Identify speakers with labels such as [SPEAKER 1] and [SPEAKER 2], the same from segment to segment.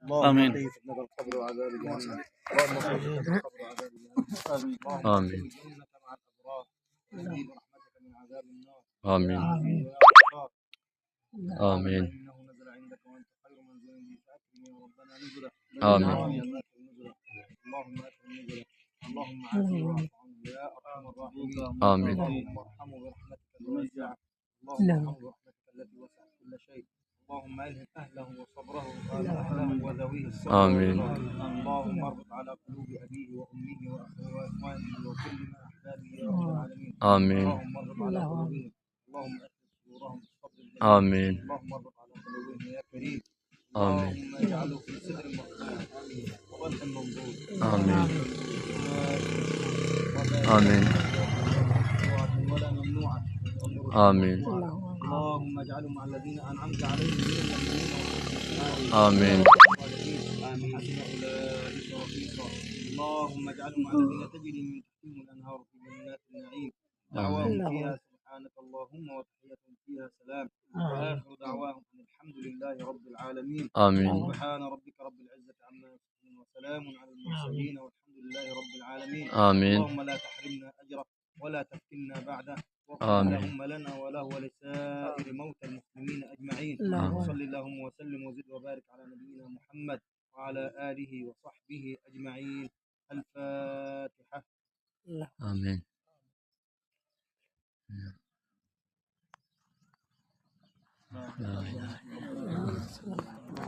[SPEAKER 1] اللهم
[SPEAKER 2] آمين.
[SPEAKER 1] قيس ابن القبر وعذاب جهنم. اللهم قيس ابن القبر وعذاب جهنم. اللهم
[SPEAKER 2] آمين.
[SPEAKER 1] ادخله الجنة مع الأبرار ونجي برحمتك من عذاب النار.
[SPEAKER 2] آمين.
[SPEAKER 1] يا غفار.
[SPEAKER 2] آمين.
[SPEAKER 1] إنه نزل عندك وأنت خير منزل به فأكرم يا ربنا نزله.
[SPEAKER 2] آمين.
[SPEAKER 1] اللهم أكرم نزله. اللهم أكرم نزله. اللهم عافيه واعف عنه يا أرحم الراحمين.
[SPEAKER 2] آمين.
[SPEAKER 1] اللهم ارحمه برحمتك الواسعة. اللهم ارحمه برحمتك التي وسعت كل شيء. اللهم ألهم أهله وصبره وقال أهله وذويه الصبر
[SPEAKER 2] آمين.
[SPEAKER 1] والرضا. اللهم اربط على قلوب أبيه وأمه وأخوه وإخوانه وكل من أحبابه يا رب العالمين.
[SPEAKER 2] آمين.
[SPEAKER 1] اللهم اربط على قلوبهم. اللهم أثبت صدورهم بالصبر الجميل.
[SPEAKER 2] آمين.
[SPEAKER 1] اللهم اربط على قلوبهم يا كريم.
[SPEAKER 2] آمين.
[SPEAKER 1] اللهم اجعله في صدر مقبول وبطن منضود.
[SPEAKER 2] آمين. آمين.
[SPEAKER 1] ولا ممنوعة.
[SPEAKER 2] آمين.
[SPEAKER 1] اللهم اجعله مع الذين أنعمت عليهم من النبيين والصالحين.
[SPEAKER 2] آمين.
[SPEAKER 1] آمين. حسن أولئك رفيقا. اللهم اجعله مع الذين تجري من تحتهم الأنهار في جنات النعيم. دعواهم فيها سبحانك اللهم وتحيتهم فيها سلام. وآخر دعواهم أن الحمد لله رب العالمين.
[SPEAKER 2] آمين.
[SPEAKER 1] سبحان ربك رب العزة عما يصفون وسلام على المرسلين والحمد لله رب العالمين.
[SPEAKER 2] آمين.
[SPEAKER 1] اللهم لا تحرمنا أجره ولا تفتنا بعده. واغفر
[SPEAKER 2] آمين.
[SPEAKER 1] اللهم لنا وله ولسائر موتى المسلمين أجمعين. وصل اللهم وسلم وزد وبارك على نبينا محمد وعلى آله وصحبه أجمعين. الفاتحة.
[SPEAKER 2] آمين. لا إله إلا الله.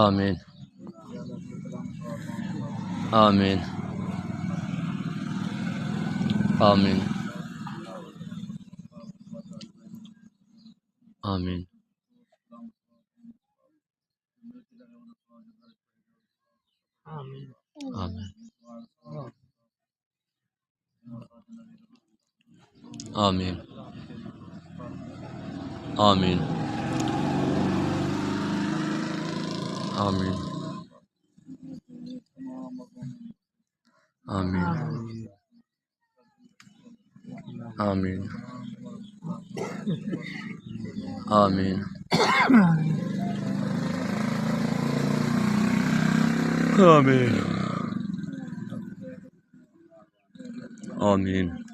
[SPEAKER 2] آمين. آمين. آمين. آمين. آمين. آمين. آمين. آمين. آمين. آمين. آمين. آمين. آمين.